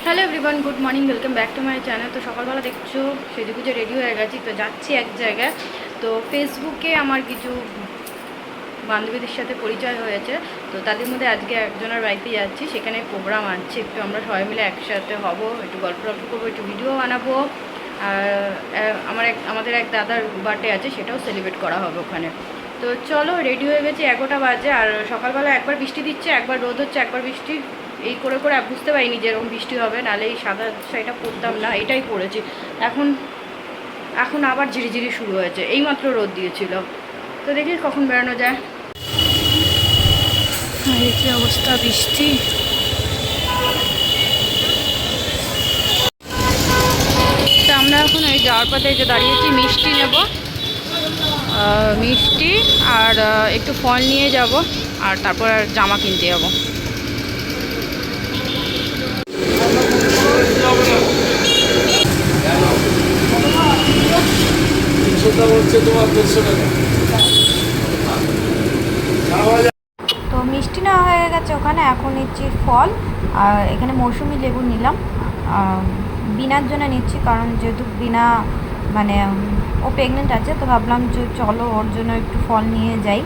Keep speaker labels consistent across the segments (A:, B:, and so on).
A: Hello everyone, good morning, welcome back to my channel. তো সকালবেলা দেখছো সেজেগুজে রেডি হয়ে গেছি, তো যাচ্ছি এক জায়গায়। তো ফেসবুকে আমার কিছু বান্ধবীদের সাথে পরিচয় হয়েছে, তো তাদের মধ্যে আজকে একজনের বাড়িতে যাচ্ছি। সেখানে প্রোগ্রাম আছে, একটু আমরা সবাই মিলে একসাথে হব, একটু গল্প করবো, একটু ভিডিও বানাবো। আর আমাদের এক দাদার বার্থডে আছে, সেটাও সেলিব্রেট করা হবে ওখানে। তো চলো, রেডি হয়ে গেছি, 11টা বাজে। আর সকালবেলা একবার বৃষ্টি দিচ্ছে, একবার রোদ হচ্ছে, একবার বৃষ্টি, এই করে করে বুঝতে পারিনি যে এরকম বৃষ্টি হবে, নাহলে এই সাদা শাড়িটা পরতাম না, এটাই পরেছি। এখন আবার ঝিরিঝিরি শুরু হয়েছে, এইমাত্র রোদ দিয়েছিল। তো দেখি কখন বেড়ানো যায়। এই কি অবস্থা, বৃষ্টি। তো আমরা এখন এই যাওয়ার পথে যে দাঁড়িয়েছি, মিষ্টি নেব, মিষ্টি আর একটু ফল নিয়ে যাব, আর তারপর জামা কিনতে যাবো। তো মিষ্টি নেওয়া হয়ে গেছে ওখানে, এখন নিচ্ছি ফল। আর এখানে মৌসুমি লেবু নিলাম, বিনার জন্য নিচ্ছি, কারণ যেহেতু বিনা মানে ও প্রেগনেন্ট আছে, তো ভাবলাম যে চলো ওর জন্য একটু ফল নিয়ে যাই।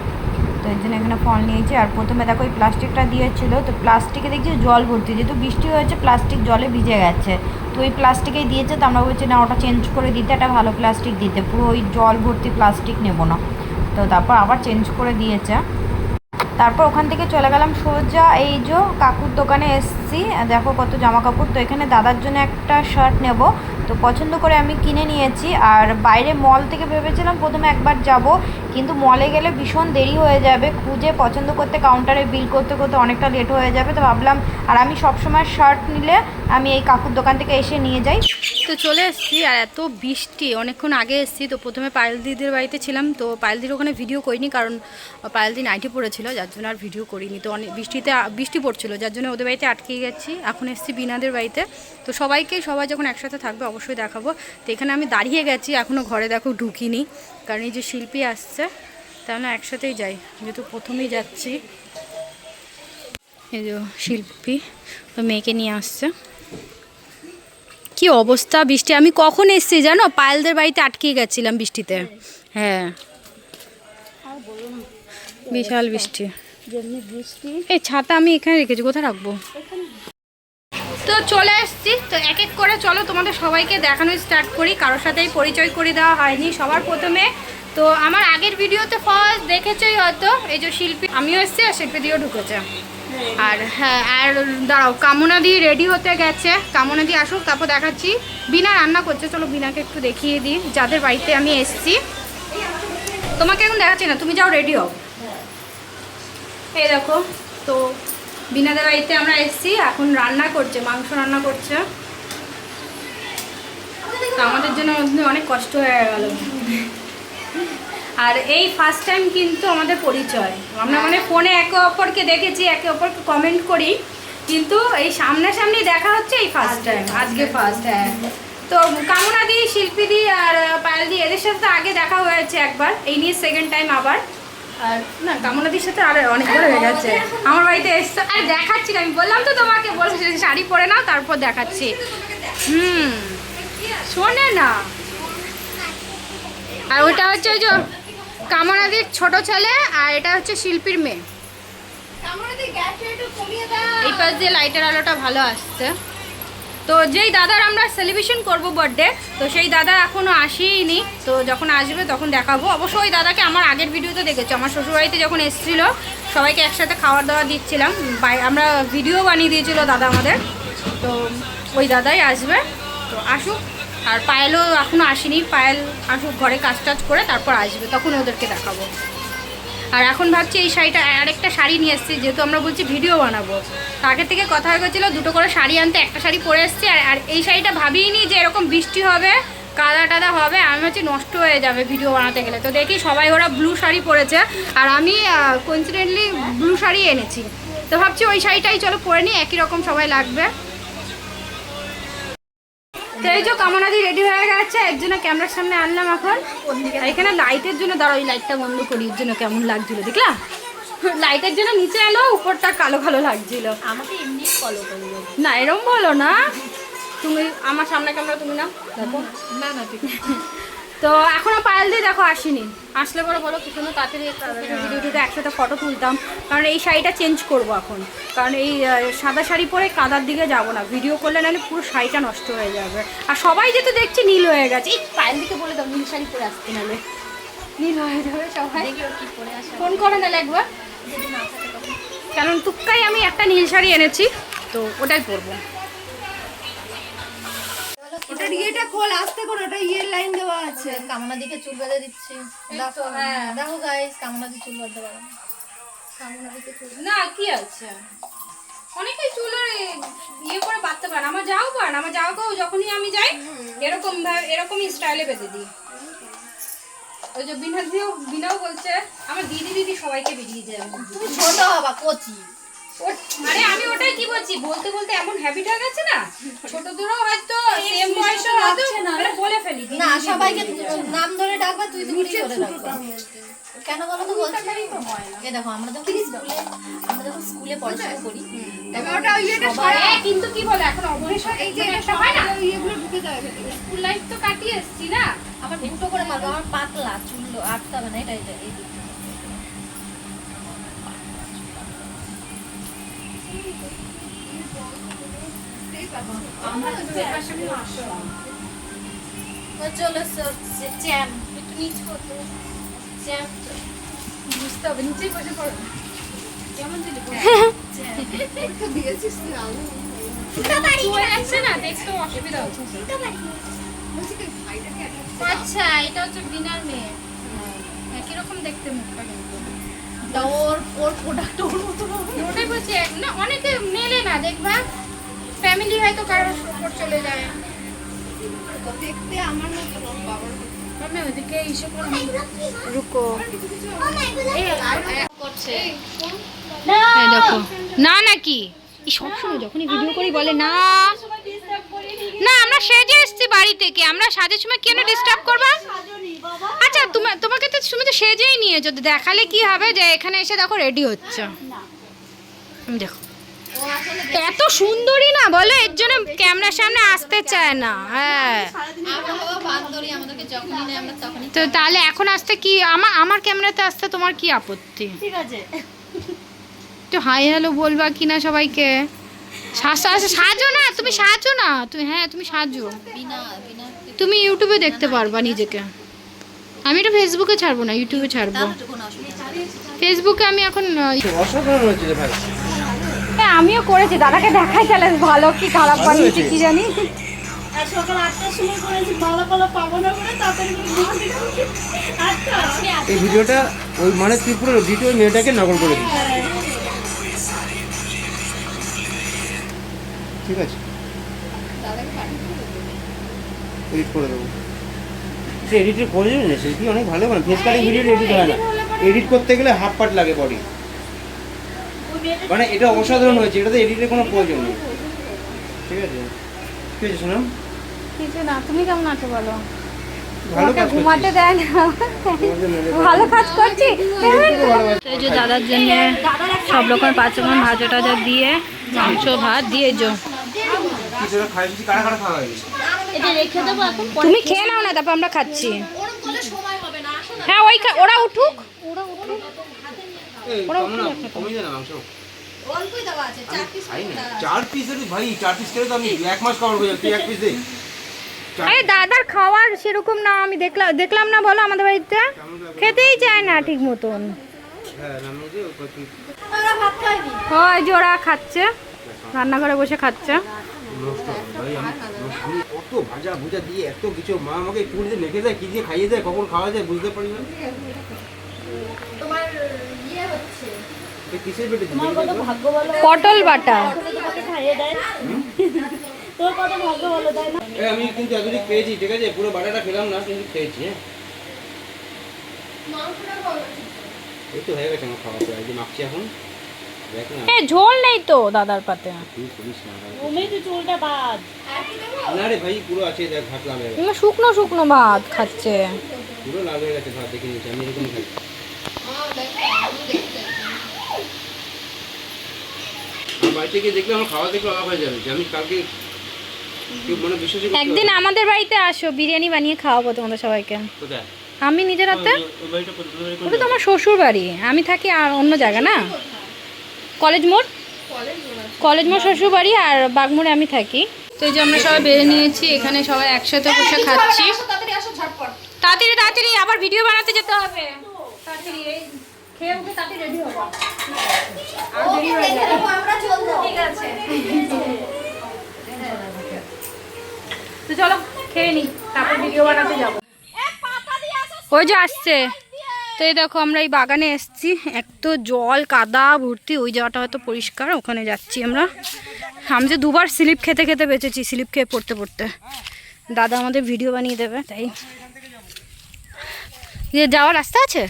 A: তো এর জন্য এখানে ফল নিয়েছি। আর প্রথমে দেখো ওই প্লাস্টিকটা দিয়েছিল, তো প্লাস্টিকে দেখছি জল ভর্তি, যেহেতু বৃষ্টি হয়েছে প্লাস্টিক জলে ভিজে গেছে, তো ওই প্লাস্টিকেই দিয়েছে। তো আমরা বলছি না, ওটা চেঞ্জ করে দিতে, একটা ভালো প্লাস্টিক দিতে, পুরো ওই জল ভর্তি প্লাস্টিক নেবো না। তো তারপর আবার চেঞ্জ করে দিয়েছে। তারপর ওখান থেকে চলে গেলাম সোজা এই যে কাকুর দোকানে এসছি, দেখো কত জামা কাপড়। তো এখানে দাদার জন্য একটা শার্ট নেব, তো পছন্দ করে আমি কিনে নিয়েছি। আর বাইরে মল থেকে ভেবেছিলাম প্রথমে একবার যাব, কিন্তু মলে গেলে ভীষণ দেরি হয়ে যাবে, খুঁজে পছন্দ করতে, কাউন্টারে বিল করতে করতে অনেকটা লেট হয়ে যাবে। তো ভাবলাম, আর আমি সবসময় শার্ট নিলে আমি এই কাকুর দোকান থেকে এসে নিয়ে যাই। তো চলে এসেছি, আর এত বৃষ্টি, অনেকক্ষণ আগে এসেছি। তো প্রথমে পায়েল দিদির বাড়িতে ছিলাম, তো পায়েল দিদির ওখানে ভিডিও করিনি, কারণ পায়েল দিদি নাইটি পড়েছিল, যার জন্য আর ভিডিও করিনি। তো অনেক বৃষ্টি পড়ছিল, যার জন্য ওদের বাড়িতে আটকে গেছি। এখন এসেছি বিনাদের বাড়িতে। তো সবাই যখন একসাথে থাকবে অবশ্যই দেখাবো। তো এখানে আমি দাঁড়িয়ে গেছি, এখনও ঘরে দেখো ঢুকিনি, কারণ এই যে শিল্পী আসছে, তাহলে একসাথেই যাই, যেহেতু প্রথমেই যাচ্ছি। এই যে শিল্পী মেয়েকে নিয়ে আসছে। কি অবস্থা বৃষ্টি, আমি কখন এসেছি জানো, পায়েলদের বাড়িতে আটকে গেছিলাম বৃষ্টিতে। হ্যাঁ, বিশাল বৃষ্টি। এই ছাতা আমি এখানে রেখেছি, কোথায় রাখবো? তো চলে এসেছি। তো এক এক করে চলো তোমাদের সবাইকে দেখানো স্টার্ট করি, কারোর সাথেই পরিচয় করে দেওয়া হয়নি। সবার প্রথমে তো আমার আগের ভিডিওতে ফার্স্ট দেখেছই হয়তো, এই যে শিল্পী, আমিও এসেছি আর শিল্পী দিয়েও ঢুকেছে। আর হ্যাঁ, আর দাঁড়াও, কামনা দিয়ে রেডি হতে গেছে, কামনা দিয়ে আসুক তারপর দেখাচ্ছি। বিনা রান্না করছে, চলো বিনাকে একটু দেখিয়ে দিই, যাদের বাড়িতে আমি এসেছি। তোমাকে এখন দেখাচ্ছি না, তুমি যাও রেডি হও। এই দেখো, তো বিনাদের বাড়িতে আমরা এসেছি, এখন রান্না করছে, মাংস রান্না করছে। তো আমাদের জন্য অনেক কষ্ট হয়ে গেল। আর এই ফার্স্ট টাইম কিন্তু আমাদের পরিচয়, আমরা মানে ফোনে একে অপরকে দেখেছি, একে অপরকে কমেন্ট করি, কিন্তু এই সামনাসামনি দেখা হচ্ছে এই ফার্স্ট টাইম, আজকে ফার্স্ট। হ্যাঁ, তো কামনা দি, শিল্পী দি আর পায়েল দি, এদের সাথে তো আগে দেখা হয়েছে একবার, এই নিয়ে সেকেন্ড টাইম আবার। আর না, কামনাদির সাথে আর অনেকবার হয়ে গেছে, আমার বাড়িতে এসছে। আর দেখাচ্ছি না, আমি বললাম তো তোমাকে, বলছি শাড়ি পরে নাও তারপর দেখাচ্ছি। শোনে না। আর ওটা হচ্ছে ওই যে কামনাদির ছোট ছেলে, আর এটা হচ্ছে শিল্পীর মেয়ে। এই পাশ দিয়ে লাইটের আলোটা ভালো আসছে। তো যেই দাদার আমরা সেলিব্রেশন করবো বার্থডে, তো সেই দাদা এখনও আসেইনি, তো যখন আসবে তখন দেখাবো। অবশ্য ওই দাদাকে আমার আগের ভিডিওতে দেখেছো, আমার শ্বশুরবাড়িতে যখন এসেছিলো সবাইকে একসাথে খাওয়ার দাওয়া দিচ্ছিলাম, আমরা ভিডিও বানিয়ে দিয়েছিল দাদা আমাদের। তো ওই দাদাই আসবে, তো আসুক। আর পায়েলও এখনও আসেনি, পায়েল আসুক, ঘরে কাজ টাজ করে তারপর আসবে, তখন ওদেরকে দেখাবো। আর এখন ভাবছি এই শাড়িটা, আরেকটা শাড়ি নিয়ে এসেছি, যেহেতু আমরা বলছি ভিডিও বানাবো, তো আগের থেকে কথা হয়ে গেছিলো দুটো করে শাড়ি আনতে, একটা শাড়ি পরে এসেছি। আর এই শাড়িটা ভাবিনি যে এরকম বৃষ্টি হবে, কাদা টাদা হবে, আমি হচ্ছে নষ্ট হয়ে যাবে ভিডিও বানাতে গেলে। তো দেখি সবাই ওরা ব্লু শাড়ি পরেছে, আর আমি কোইন্সিডেন্টলি ব্লু শাড়ি এনেছি, তো ভাবছি ওই শাড়িটাই চলো পরে নিই, একই রকম সবাই লাগবে। তো এই যে কামনাদি রেডি হয়ে গেছে, এর জন্য ক্যামেরার সামনে আনলাম। এখন এখানে লাইটের জন্য, দাঁড়াও এই লাইটটা বন্ধ করি, এর জন্য কেমন লাগছিল দেখলা।
B: লাইটের জন্য নিচে এলো, উপরটা কালো কালো লাগছিল।
A: আমাকে এমনি ফলো করলো
B: না এরকম বলো না, তুমি আমার সামনে ক্যামেরা তুমি না দেখো।
A: না না ঠিক আছে।
B: তো এখনো পায়েল দিয়ে দেখো আসেনি, আসলে পরে বলো কি সুন্দর তাড়াতাড়ি ভিডিওটা একসাথে ফটো তুলতাম। কারণ এই শাড়িটা চেঞ্জ করব এখন, কারণ এই সাদা শাড়ি পরে কাদার দিকে যাব না, ভিডিও করলে নাহলে পুরো শাড়িটা নষ্ট হয়ে যাবে। আর সবাই যেহেতু দেখছি নীল হয়ে গেছে, এই পায়েল দিকে বলে দাও নীল শাড়ি পরে আসতে, নাহলে নীল হয়ে যাবে সবাই। ফোন করে নাহলে একবার, কারণ টুক্কাই আমি একটা নীল শাড়ি এনেছি, তো ওটাই পরবো।
A: ওটা ইয়েটা খোল আস্তে করে, ওটা ইয়ের লাইন দেওয়া আছে। কামনা দিকে চুল বেঁধে দিচ্ছি, দেখো। হ্যাঁ দেখো গাইস, কামনা দিকে চুল বেঁধে পারে না। কামনা দিকে চুল
B: না কি আছে, অনেকেই চুল ইয়ে করে বাঁধতে পারে, আমার যাও পারে, আমার যাওয়াকেও যখনই আমি যাই এরকম এরকমই স্টাইলে বেঁধে দিই। ওই যে বিনাও বলছে আমার দিদি সবাইকে বেরিয়ে যায়।
A: তুমি ছোট হবা কচি।
B: আরে আমি ওটাই কি বলছি, বলতে বলতে এমন হ্যাবিট হয়ে গেছে না, ছোটদেরও হয়তো সেম বয়সে হয়তো বলে ফেলি
A: না, সবাইকে নাম ধরে ডাকবা, তুই তুমি করে ডাকবা। কেন বলো তো বলছি, এই দেখো আমরা যখন স্কুলে পড়াশোনা করি
B: কিন্তু কি বলে এখন অবশ্যই এই যে একটা হয় না এইগুলো ঢুকে যায়, স্কুল লাইফ তো কাটিয়ে এসেছি না।
A: আমার দুটো করে মারবো, আমার পাতলা চুল আটকাবে না, এটাই এই চলো চ্যাম একটু নিচে করতে, চ্যাম
B: বুঝতে হবে, নিচে বসে পড়ো কেমন দিলি দিয়েছিস না, দেখতে অসুবিধা হচ্ছে। আচ্ছা এটা হচ্ছে বিনার মেয়ে, কিরকম দেখতে মুখটা, কিন্তু
A: ওর প্রোডাক্ট ওর মতো
B: ওটাই বলছি না, অনেকে মেলে না দেখবা, ফ্যামিলি হয়তো কারোর উপর চলে যায়
A: দেখতে আমার মতো বাবার
B: আমি ওদিকে ইসে করে রুকো
A: করছে
B: এই দেখো না নাকি সবসময় যখনই ভিডিও করি বলে না না আমরা সেজে এসেছি বাড়ি থেকে, আমরা সাজের সময় কেন ডিস্টার্ব করবা? আচ্ছা তোমাকে তো তুমি তো সেজেই নিয়েছো, তো দেখালে কি হবে যে এখানে এসে দেখো রেডি হচ্ছে, দেখো এত সুন্দরী না বলে, এর জন্য ক্যামেরার সামনে আসতে চায় না। হ্যাঁ তো তাহলে এখন আসতে কি আমার ক্যামেরাতে আসতে তোমার কি আপত্তি?
A: ঠিক আছে
B: তো হাই হ্যালো বলবা কিনা সবাইকে, সাজো না তুমি, সাজো না তুমি, হ্যাঁ তুমি সাজো, তুমি ইউটিউবে দেখতে পারবা নিজেকে। আমি এটা ফেসবুকে ছাড়বো না, ইউটিউবে ছাড়বো। ফেসবুকে আমি এখন হ্যাঁ আমিও করেছি, দাদাকে দেখাই তাহলে ভালো কি খারাপ বানিয়েছি কি জানি।
A: সকাল 8টার সময় করেছি, ভালো ভালো পাবো না বলে তাড়াতাড়ি
C: এই ভিডিওটা ওই মানে তুই পুরো ভিডিও মেয়েটাকে নকল করে দিস, ঠিক আছে এডিট করে দেবো, সে এডিট করে দেবে না, সেটি অনেক ভালো মানে ফেস কাটিং ভিডিও এডিট হয় না, এডিট করতে গেলে হাফ পার্ট লাগে বডি, মানে এটা অসাধারণ হয়েছে, এটাতে এডিটের কোনো প্রয়োজন নেই, ঠিক আছে ঠিক আছে শোনাম
B: কিছু না, তুমি কেমন আছো বলো?
C: ভালো কাজ
B: ঘুমাতে দেয় না, ভালো কাজ করছি। এই যে দাদার জন্য সব রকম 5 রকম ভাজা টাজা দিয়ে মাংস ভাত দিয়ে যো, তুমি খেয়ে নাও না, তারপর আমরা খাচ্ছি। হ্যাঁ ওরা উঠুক, আরে দাদার খাওয়ার সেরকম না, আমি দেখলাম না বলো আমাদের বাড়িতে খেতেই চায় না ঠিক মতন। হয় যে ওরা খাচ্ছে, রান্নাঘরে বসে খাচ্ছে।
C: কত ভাজা ভুজা দিয়ে এত কিছু মা আমাকে একটু দিয়ে মেখে দেয়, কি দিয়ে খাইয়ে দেয়, কখন খাওয়া যায় বুঝতে পারি না।
B: পটল বাটা
C: আমি কিন্তু এতদিন খেয়েছি, ঠিক আছে পুরো বাটাটা খেলাম না, কিন্তু খেয়েছি। এই তো হয়ে গেছে আমার খাওয়া, এই যে মাখছি এখন, দেখ না
B: ঝোল নেই তো দাদার পাতে,
C: না রে ভাই পুরো আছে, দেখ ভাত লাভ হয়ে গেছে,
B: শুকনো শুকনো ভাত খাচ্ছে,
C: পুরো লাভ হয়ে গেছে ভাত, দেখে নিয়েছি আমি এরকম খাই। বাড়িতে গিয়ে দেখলে আমার খাওয়া দেখলে অবাক হয়ে যাবে যে আমি কালকে কেউ মানে বিশ্বাসই করতে
B: একদিন
C: পারবে না।
B: আমাদের বাড়িতে আসো, বিরিয়ানি বানিয়ে খাওয়াবো তোমাদের সবাইকে।
C: কোথায়?
B: আমি নিজের হাতে।
C: ওই বাড়িটা কোথায়?
B: ওটা তো আমার শ্বশুর বাড়ি, আমি থাকি আর অন্য জায়গা না, কলেজ মোড়। কলেজ মোড় শ্বশুর বাড়ি, আর বাগমোড়ে আমি থাকি। তো এই যে আমরা সবাই বেড়ে নিয়েছি, এখানে সবাই একসাথে বসে খাচ্ছি। তাড়াতাড়ি তাড়াতাড়ি, আবার ভিডিও বানাতে যেতে হবে। তাড়াতাড়ি এই খেয়ে উঠে তাড়াতাড়ি রেডি হবো, আর দেরি হয়ে যাবে। ঠিক আছে, তো চলো খেয়ে নি, তারপর ভিডিও বানাতে যাবো। ওই যে আসছে। তো এই দেখো আমরা এই বাগানে এসেছি, এক তো জল কাদা ভর্তি, ওই জায়গাটা হয়তো পরিষ্কার, ওখানে যাচ্ছি আমরা। আমি যে দুবার স্লিপ খেতে খেতে বেঁচেছি, স্লিপ খেয়ে পড়তে পড়তে। দাদা আমাদের ভিডিও বানিয়ে দেবে, তাই যাওয়ার রাস্তা আছে।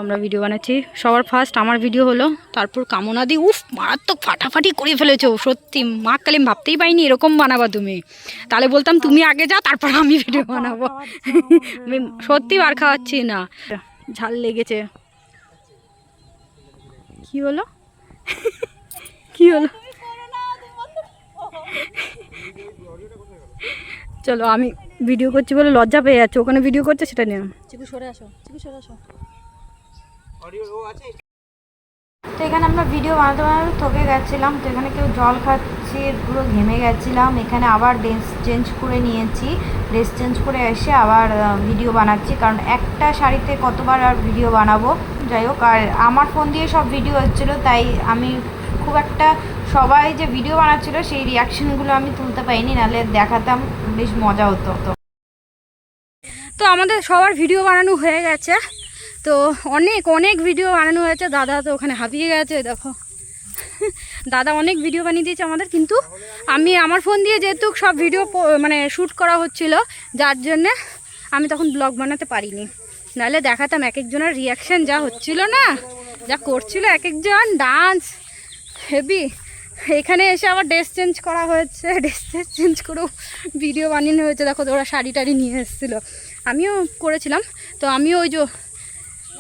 B: আমরা ভিডিও বানাচ্ছি, সবার ফার্স্ট আমার ভিডিও হলো, তারপর কামনাদি। উফ, মারাত্মক ফাটাফাটি করে ফেলেছো সত্যি, মা কালে ভাবতেই পাইনি এরকম বানাবা তুমি। তাহলে বলতাম তুমি আগে যাও, তারপর আমি ভিডিও বানাবো। আমি সত্যি বার খাওয়াচ্ছি না, ঝাল লেগেছে। কি হলো? কি হলো? চলো, আমি ভিডিও করছি বলে লজ্জা পেয়ে যাচ্ছে, ওখানে ভিডিও করছে সেটা নিয়ে। চিকু সরে আসো, চিকু সরে আসো।
A: তো এখানে আমরা ভিডিও বানাতে বানাতে থকে গেছিলাম, তো এখানে কেউ জল খাচ্ছি, পুরো ঘেমে গেছিলাম। এখানে আবার ড্রেস চেঞ্জ করে নিয়েছি, ড্রেস চেঞ্জ করে এসে আবার ভিডিও বানাচ্ছি, কারণ একটা শাড়িতে কতবার আর ভিডিও বানাবো। যাই হোক, আর আমার ফোন দিয়ে সব ভিডিও হচ্ছিলো, তাই আমি খুব একটা সবাই যে ভিডিও বানাচ্ছিল সেই রিয়াকশানগুলো আমি তুলতে পারিনি, নাহলে দেখাতাম, বেশ মজা হতো।
B: তো আমাদের সবার ভিডিও বানানো হয়ে গেছে, তো অনেক অনেক ভিডিও বানানো হয়েছে। দাদা তো ওখানে হাঁপিয়ে গেছে, দেখো দাদা অনেক ভিডিও বানিয়ে দিয়েছে আমাদের, কিন্তু আমি আমার ফোন দিয়ে যেহেতু সব ভিডিও মানে শ্যুট করা হচ্ছিল, যার জন্যে আমি তখন ব্লগ বানাতে পারিনি, নাহলে দেখাতাম এক একজনের রিয়াকশান যা হচ্ছিল না, যা করছিল এক একজন, ডান্স হেভি। এখানে এসে আবার ড্রেস চেঞ্জ করা হয়েছে, ড্রেস চেঞ্জ করেও ভিডিও বানিয়ে হয়েছে। দেখো ওরা শাড়ি টাড়ি নিয়ে এসেছিলো, আমিও করেছিলাম। তো আমিও ওই যে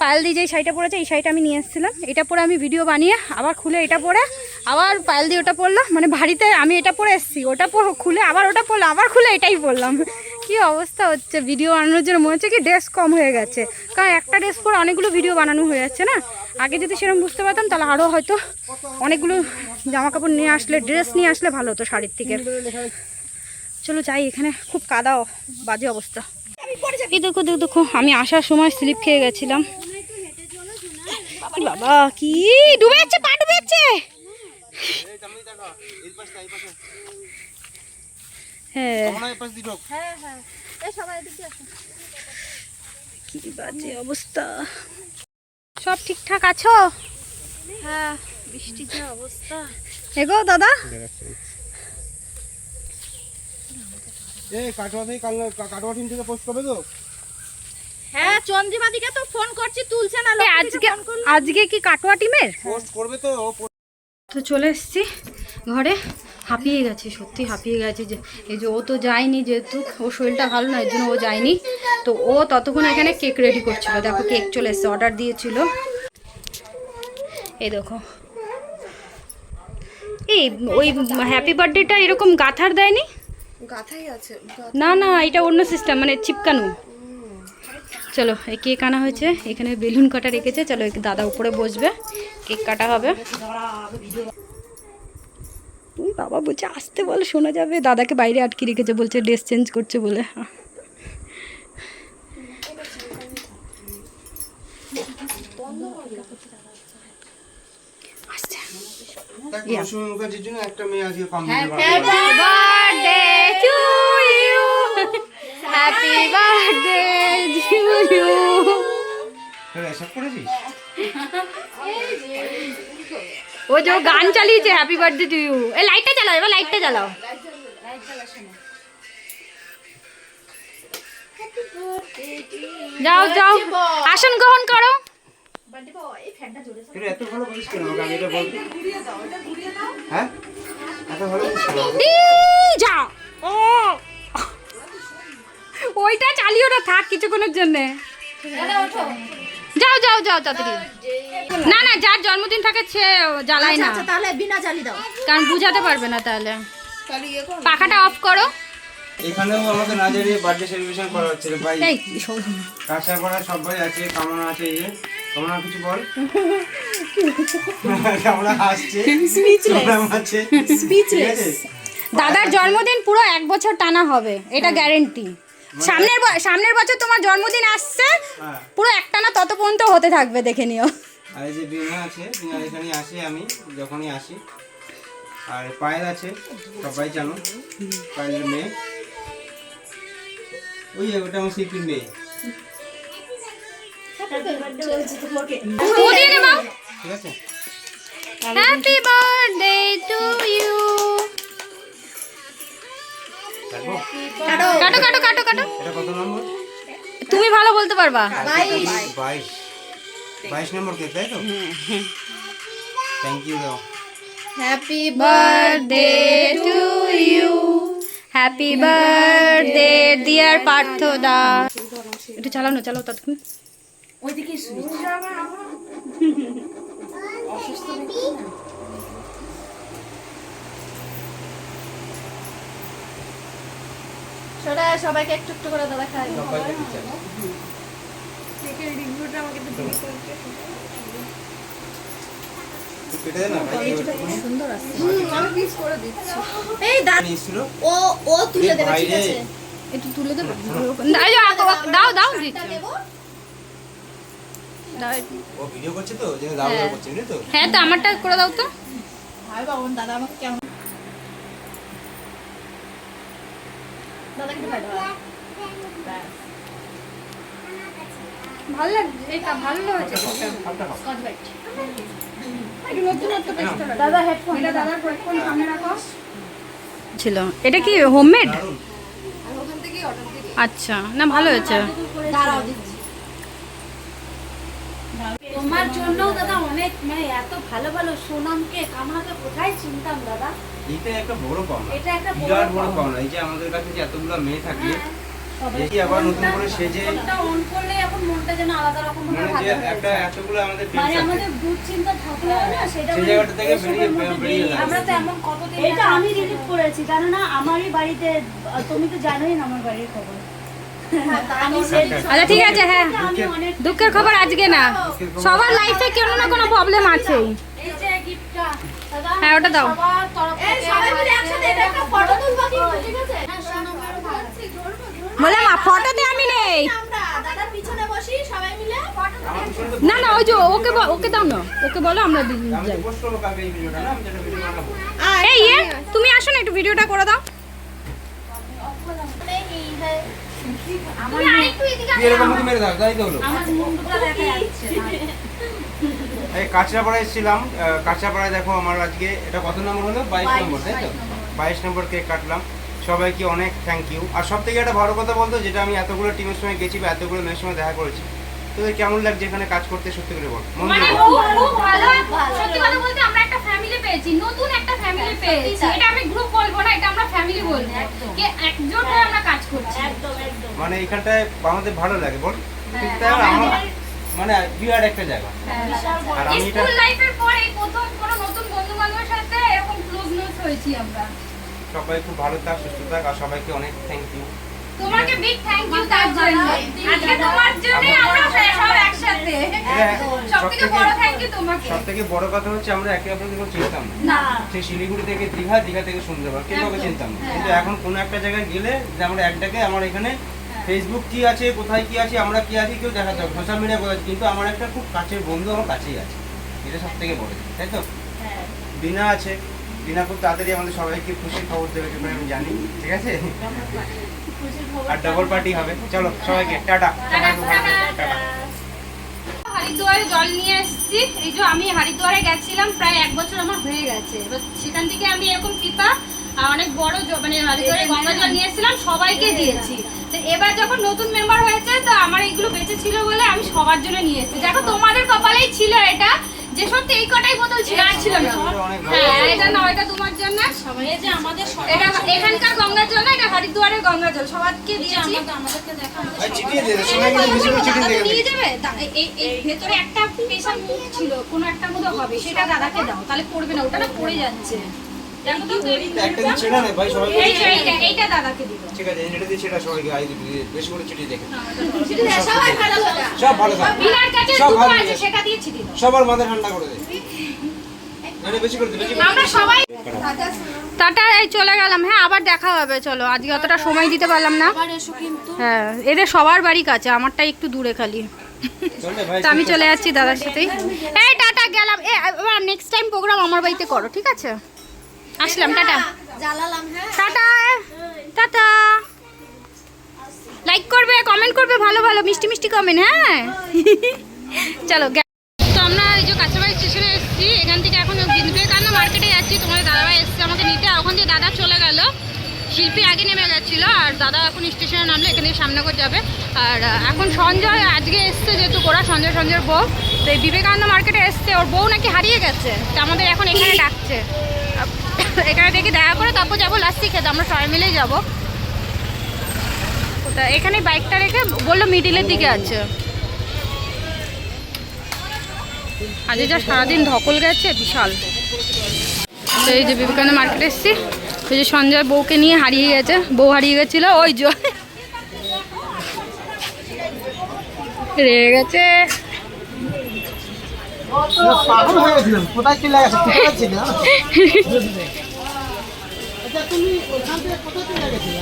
B: পায়েল দিয়ে যেই শাড়িটা পরেছে, এই শাড়িটা আমি নিয়ে এসেছিলাম, এটা পরে আমি ভিডিও বানিয়ে আবার খুলে এটা পরে আবার পায়েল দিয়ে ওটা পরলাম, মানে বাড়িতে আমি এটা পরে এসেছি, ওটা খুলে আবার ওটা পরলাম, আবার খুলে এটাই পরলাম। কি অবস্থা হচ্ছে ভিডিও বানানোর জন্য, মনে হচ্ছে কি ড্রেস কম হয়ে গেছে, কারণ একটা ড্রেস পরে অনেকগুলো ভিডিও বানানো হয়ে যাচ্ছে না। আগে যদি সেরকম বুঝতে পারতাম তাহলে আরও হয়তো অনেকগুলো জামা কাপড় নিয়ে আসলে, ড্রেস নিয়ে আসলে ভালো হতো শাড়ির থেকে। চলো যাই, এখানে খুব কাদা, বাজে অবস্থা। এই দেখো দেখো দেখো, আমি আসার সময় স্লিপ খেয়ে গেছিলাম। বাবা কি ডুবে যাচ্ছে, পা ডুবে যাচ্ছে। হ্যাঁ, কি বাজে অবস্থা। সব ঠিকঠাক আছো?
A: হ্যাঁ, বৃষ্টির যে অবস্থা।
B: এগো দাদা,
A: হ্যাঁ, চন্দ্রিমা দিকে তো ফোন করছি, তুলছে না।
B: আজকে কি কাটোয়া টিমের
C: পোস্ট করবে তো?
B: তো চলে এসেছি ঘরে, হাঁপিয়ে গেছি, সত্যি হাঁপিয়ে গেছি। যে এই যে ও তো যায়নি, যেহেতু ওর শরীরটা ভালো না, এর জন্য ও যায়নি। তো ও ততক্ষণ এখানে কেক রেডি করছিল, দেখো কেক চলে এসছে, অর্ডার দিয়েছিল। এই দেখো, এই ওই হ্যাপি বার্থডেটা এরকম গাঁথার দেয়নি,
A: গাথাই আছে
B: না না, এটা অন্য সিস্টেম, মানে চিপকানো। চলো, এই কেক আনা হয়েছে, এখানে বেলুন কাটা রেখেছে, চলো দাদা উপরে বসবে, কেক কাটা হবে। বাবা বলছে আসতে বলে, শোনা যাবে। দাদাকে বাইরে আটকে রেখেছে, বলছে ড্রেস চেঞ্জ করছে বলে।
C: মুখার্জির জন্য একটা মেয়ে আজকে
B: birthday to you, happy birthday to you.
C: সব করেছিস?
B: ও যে গান চালিয়েছে হ্যাপি বার্থডে টু ইউ। এই লাইটটা জ্বালাও, এবার লাইটটা জ্বালাও। যাও যাও, আসন গ্রহণ করো।
C: এত ভালো বলিস কেন? আমি এটা বলতে, হ্যাঁ এত ভালো বলিস কেন?
B: যাও, ও ওইটা চালিও না, থাক কিছুক্ষণের জন্যে। যাও যাও যাও তাড়াতাড়ি। না না, যার জন্মদিন থাকে সে জ্বালায় না,
A: আচ্ছা তাহলে বিনা জ্বালি দাও।
B: কারণ বুঝাতে পারবে না তাহলে। পাখাটা অফ করো।
C: এখানেও আমাদের নাজারে বার্থডে সেলিব্রেশন করা হচ্ছে রে ভাই।
B: এই
C: কাঁচাপাড়া সবাই আছে, কামনা আছে, এই যে কামনা কিছু বল। কামনা আসছে, স্পিচলেস আছে, স্পিচলেস।
B: দাদার জন্মদিন পুরো 1 বছর টানা হবে, এটা গ্যারেন্টি। সামনের বছর তোমার জন্মদিন আসছে, পুরো একটানা তত পর্যন্ত হতে থাকবে, দেখে নিও।
C: আর এই যে বিনা আছে, বিনা এখানেই আসি আমি যখনই আসি। আর পায়েল আছে, সবাই জানো, পায়েলের মেয়ে। ওই যে ওটা আমার শিল্পীর মেয়ে। ঠিক আছে,
B: হ্যাপি বার্থডে টু ইউ।
C: দেখো
B: কাটো কাটো কাটো কাটো।
C: এটা কত নম্বর?
B: তুমি ভালো বলতে পারবা।
C: 22 নম্বর কেক, তাই তো? থ্যাংক ইউ দাও।
B: Happy birthday to you, happy birthday dear পার্থদা। একটু চালাও না, চালাও ততক্ষণ।
A: ওইদিকে সবাইকে একটু একটু করে দাদা খাই।
C: সবাইকে দিচ্ছি। তুই কেটে দে না ভাই।
A: সুন্দর আছে। আমি পিস করে দিচ্ছি। এই
C: নিয়েছিল
A: ও তুলে দেবে, ঠিক আছে?
B: একটু তুলে দেবো। দাও দাও দিচ্ছি।
C: ও ভিডিও করছে তো, যেন দাও দাও করছে, বুঝলি তো?
B: হ্যাঁ, তো আমারটা করে দাও তো।
A: ভাই বাবন দাদা আমাকে কেমন দাদা কিন্তু ভাই দাও।
B: ভালো লাগছে, এটা ভালো হয়েছে।
A: Scotch Brite.
B: একটু নতুনত্ব টেস্ট হবে।
A: দাদা হেডফোন,
B: এটা দাদার হেডফোন সামনে রাখো। ছিল এটা কি হোমমেড?
C: দারুণ।
A: ওখান থেকেই অর্ডার দিই।
B: আচ্ছা, না ভালো হয়েছে।
A: দাঁড়াও দিচ্ছি। তোমার জন্য দাদা অনেক মানে এত ভালো ভালো সোনাম কেক আমাকে কোথায় চিনতাম দাদা।
C: এটা একটা বড় পাওনা,
A: এটা একটা
C: বিরাট বড় পাওনা। এই যে আমাদের কাছে যে এতগুলো মেয়ে থাকে, এই যে আবার নতুন করে সেজে,
A: ফোনটা অন করলে এখন মনটা যেন আলাদা রকম ভাবে
C: মানে যে
A: ভালো হয়ে
C: একটা
A: যায়।
C: এতগুলো আমাদের
A: মানে
C: ফ্রেন্ডস আছে,
A: আমাদের দুশ্চিন্তা থাকলেও না সেটা
C: সেই
A: মানে
C: জায়গাটা থেকে
A: এসবের মধ্যে
C: বেরিয়ে
A: নেই।
C: যায়।
A: আমরা তো এমন কতদিন
D: এটা আমি রিলিজ করেছি, জানো না আমারই বাড়িতে, তুমি তো জানোই না আমার বাড়ির খবর। আমি
B: আচ্ছা ঠিক আছে, হ্যাঁ।
D: আমি অনেক
B: দুঃখের খবর আজকে না, সবার লাইফে কোনো না কোনো প্রবলেম আছেই।
A: এই যে গিফটটা দাদা
B: হ্যাঁ, ওটা দাও।
A: সবার তরফ
D: এই
A: থেকে
D: সবাই মিলে একসাথে এটা একটা ফটো তুলবো কিন্তু, ঠিক আছে?
A: হ্যাঁ সোনামের ভাড়া।
B: বললাম ফটোতে আমি নেই।
D: আমরা দাদার পিছনে বসি সবাই মিলে ফটো
C: আমার পিছনে তো
B: না না, ওই যে ওকে দাও না, ওকে বলো আমরা
C: আমি
B: যাই।
C: তো পোস্ট করবো কালকে এই ভিডিওটা, না আমি যেটা ভিডিও বানাবো।
B: এই তুমি আসো না, একটু ভিডিওটা করে দাও।
A: তুমি আরেকটু এদিকে
C: তুই এরকম মুখে মেরে দাও, তাই তো হলো।
A: আমার মুখটা দেখা যাচ্ছে না।
C: এই কাঁচরাপাড়ায় এসেছিলাম, কাঁচরাপাড়ায় দেখো আমার আজকে এটা কত নম্বর হলো? 22 নম্বর, তাই তো? 22 নম্বর কেক কাটলাম। সবাইকে অনেক থ্যাংক ইউ। আর সব থেকে একটা ভালো কথা বলতো, যেটা আমি এতগুলো টিমের সঙ্গে গেছি বা এতগুলো মেয়ের সঙ্গে দেখা করেছি, তোদের কেমন লাগছে এখানে কাজ করতে? সত্যি করে বল, মন
B: মানে
C: দিয়ে বল।
B: খুব ভালো। সত্যি কথা বলতে আমরা একটা ফ্যামিলি পেয়েছি, নতুন একটা ফ্যামিলি পেয়েছি। এটা আমি গ্রুপ বলবো না, এটা আমরা ফ্যামিলি বলবো, যে একজোট হয়ে আমরা কাজ করছি।
D: একদম একদম।
C: মানে এখানটায় আমাদের ভালো লাগে বল, ঠিক তাই না? আমার মানে বিরাট একটা জায়গা। আর আমি এটা
B: স্কুল লাইফের পর এই প্রথম কোনো নতুন বন্ধু বান্ধবের সাথে এরকম ক্লোজনেস হয়েছি আমরা।
C: সবাই খুব ভালো থাক, সুস্থ থাক, আর সবাইকে অনেক থ্যাংক ইউ।
B: তোমাকে বিগ থ্যাংক ইউ তার জন্য। আজকে তোমার জন্যই আমরা সব একসাথে। সবথেকে বড় থ্যাংক ইউ তোমাকে।
C: সব থেকে বড় কথা হচ্ছে আমরা একে অপরকে কোনো চিনতাম না।
B: না,
C: সেই শিলিগুড়ি থেকে দীঘা, দীঘা থেকে সুন্দরবন, কেউ কাউকে চিনতাম না। কিন্তু এখন কোনো একটা জায়গায় গেলে যে আমরা একটাকে, আমার এখানে ফেসবুক কি আছে, কোথায় কি আছে, আমরা কি আছি, কেউ দেখা যাবে সোশ্যাল মিডিয়া বোঝা, কিন্তু আমার একটা খুব কাছের বন্ধু আমার কাছেই আছে। এটা সব থেকে বড়, তাই তো? বিনা আছে, বিনা খুব তাড়াতাড়ি আমাদের সবাইকে খুশির খবর দেবে, সেটা আমি জানি, ঠিক আছে? আর ডাবল পার্টি হবে। চলো সবাইকে টাটা। টাটা।
B: হরিদ্বারে জল নিয়ে এসেছি। এই যে আমি হরিদ্বারে গেছিলাম, প্রায় 1 বছর আমার হয়ে গেছে। এবার সেখান থেকে আমি এরকম পিপা আর অনেক বড় মানে হরিদ্বারে গঙ্গা জল নিয়ে এসেছিলাম, সবাইকে দিয়েছি। তো এবার যখন নতুন মেম্বার হয়েছে, তো আমার এইগুলো বেঁচে ছিল বলে আমি সবার জন্য নিয়ে এসেছি। দেখো তোমাদের কপালেই ছিল এটা, যে সত্যি এই কটাই বোতল ছিল আর ছিল না। হ্যাঁ এটা না, এটা তোমার জন্য,
D: এই যে আমাদের
B: এটা এখানকার গঙ্গার জল, এটা হরিদ্বারের গঙ্গার জল, সবাইকে দিয়েছি।
D: আমাদেরকে দেখা
C: ভাই চিটিয়ে দে, সবাই মিলে বেশি করে চিটিয়ে
B: দাদাকে
C: দে।
B: নিয়ে যাবে, এই ভেতরে একটা স্পেশাল মুখ ছিল, কোনো একটা মধ্যে হবে, সেটা দাদাকে দাও, তাহলে পড়বে না, ওটা না পড়ে যাচ্ছে। দেখো তো,
C: একটা দিন ছেড়া নে ভাই, সবাই
B: এইটা দাদাকে দিল।
C: ঠিক আছে, এটা দিয়ে ছেড়া সবাইকে আই দিবি, বেশি করে চিটিয়ে দেখে
B: সবাই ভালো লাগে।
C: সব ভালো থাক,
B: বিনার কাছে
C: সব
B: দুটো
C: ভালো
B: আছে,
C: থাকে।
B: সেটা দিয়েছি দিল।
C: সবার মাথা ঠান্ডা করে দে। মানে বেশি করে দে, বেশি করে
B: আমরা সবাই টাটা, এই চলে গেলাম। হ্যাঁ আবার দেখা হবে, চলো। আজকে অতটা সময় দিতে পারলাম না।
D: আবার এসো কিন্তু।
B: হ্যাঁ এদের সবার বাড়ি কাছে, আমারটা একটু দূরে খালি।
C: চলে ভাই।
B: তো আমি চলে যাচ্ছি দাদার সাথেই। এই টাটা, গেলাম। এবার নেক্সট টাইম প্রোগ্রাম আমার বাড়িতে করো, ঠিক আছে? আসলাম, টাটা।
D: জ্বালালাম, হ্যাঁ।
B: Tata tata. লাইক করবে, কমেন্ট করবে, ভালো ভালো মিষ্টি মিষ্টি কমেন্ট, হ্যাঁ। চলো তো আমরা এই যে কাছাবাড়ি স্টেশনে এসেছি, এখান থেকে এখন বিবেকানন্দ মার্কেটে যাচ্ছি। তোমাদের দাদাভাই এসছে আমাকে নিতে, আর ওখান থেকে দাদা চলে গেল। শিল্পী আগে নেমে গেছিলো, আর দাদা এখন স্টেশনে নামলে এখান থেকে সামনে করে যাবে। আর এখন সঞ্জয় আজকে এসছে, যেহেতু ওরা সঞ্জয়ের বউ, তো এই বিবেকানন্দ মার্কেটে এসছে। ওর বউ নাকি হারিয়ে গেছে, তো আমাদের এখন এখানে ডাকছে। এখানে দেখি দেখা করে তারপর যাবো লাস্সি খেতে, আমরা সবাই মিলেই যাবো। ওটা এখানে বাইকটা রেখে বললো মিডিলের দিকে আছে। আজকে যা সারাদিন ধকল গেছে বিশাল। তো এই যে বিবেকানন্দ মার্কেটে এসেছি, ওই যে সঞ্জয় বউকে নিয়ে হারিয়ে গেছে, বউ হারিয়ে গেছিল, ওই যে রেগে গেছে।
E: পাগল হয়ে গেছিলাম, কোথায় চলে গেছে ঠিক আছে না? আচ্ছা তুমি ওখান থেকে কোথায় চলে গেছিলে?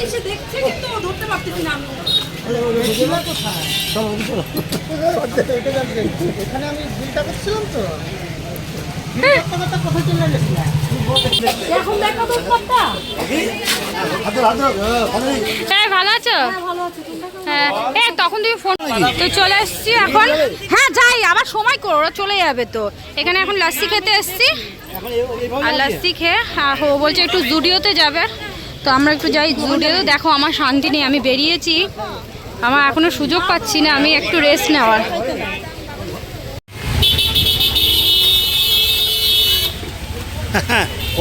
B: এসে দেখছে কিন্তু ধরতে পারতেছি না আমি।
E: কোথায়? চলো চলো। এখানে আমি বিলটা করছিলাম তো। কোথায় চলে গেছিলাম?
B: এখন দেখো তো কতটা। হ্যাঁ ভালো আছো? হ্যাঁ তখন তুমি ফোন তো চলে এসছি এখন। হ্যাঁ যাই, আবার সময় করো, ওরা চলে যাবে তো। এখানে এখন লাস্সি খেতে এসছি, আর লাস্সি খেয়ে ও বলছে একটু জুডিওতে যাবে, তো আমরা একটু যাই জুডিওতে। দেখো আমার শান্তি নেই, আমি বেরিয়েছি, আমার এখনো সুযোগ পাচ্ছি না আমি একটু রেস্ট নেওয়ার।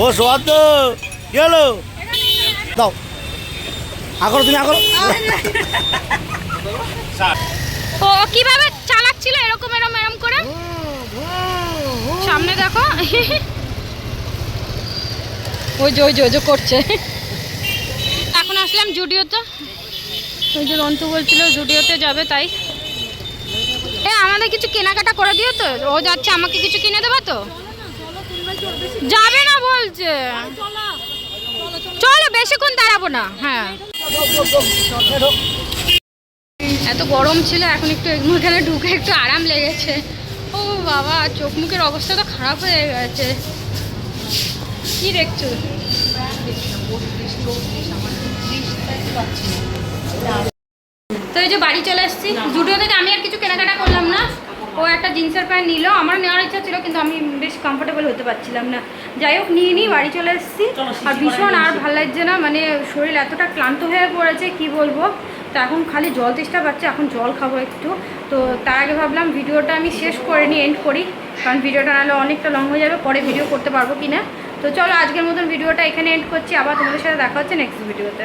E: ও সোয়াদ কি হলো? দাও আগর তুমি আগর।
B: ও কিভাবে চালাচ্ছিল এরকম এরকম করে, সামনে দেখো। ওই যে করছে। এখন আসলাম জুডিওতে, ওই যে রন্তু বলছিল জুডিওতে যাবে, তাই আমাদের কিছু কেনাকাটা করে দিও তো। ও যাচ্ছে, আমাকে কিছু কিনে দেবা তো? যাবে না বলছে, চলো বেশিক্ষণ দাঁড়াবো না। হ্যাঁ এত গরম ছিল, এখন একটু এখানে ঢুকে একটু আরাম লেগেছে। ও বাবা, চোখ মুখের অবস্থা তো খারাপ হয়ে গেছে। কি দেখছো? তো এই যে বাড়ি চলে এসেছি জুডিও থেকে। আমি আর কিছু কেনাকাটা করলাম না, ও একটা জিন্সের প্যান্ট নিল, আমার নেওয়ার ইচ্ছা ছিল কিন্তু আমি বেশ কমফোর্টেবল হতে পারছিলাম না। যাই হোক নিয়ে নিই, বাড়ি চলে এসেছি। আর ভীষণ আর ভালো লাগছে না, মানে শরীর এতটা ক্লান্ত হয়ে পড়েছে কি বলবো। তো এখন খালি জল তেষ্টা পাচ্ছে, এখন জল খাবো একটু। তো তার আগে ভাবলাম ভিডিওটা আমি শেষ করে নিই, এন্ড করি, কারণ ভিডিওটা নাহলে অনেকটা লং হয়ে যাবে, পরে ভিডিও করতে পারবো কি না। তো চলো আজকের মতন ভিডিওটা এখানে এন্ড করছি, আবার তোমাদের সাথে দেখা হচ্ছে নেক্সট ভিডিওতে।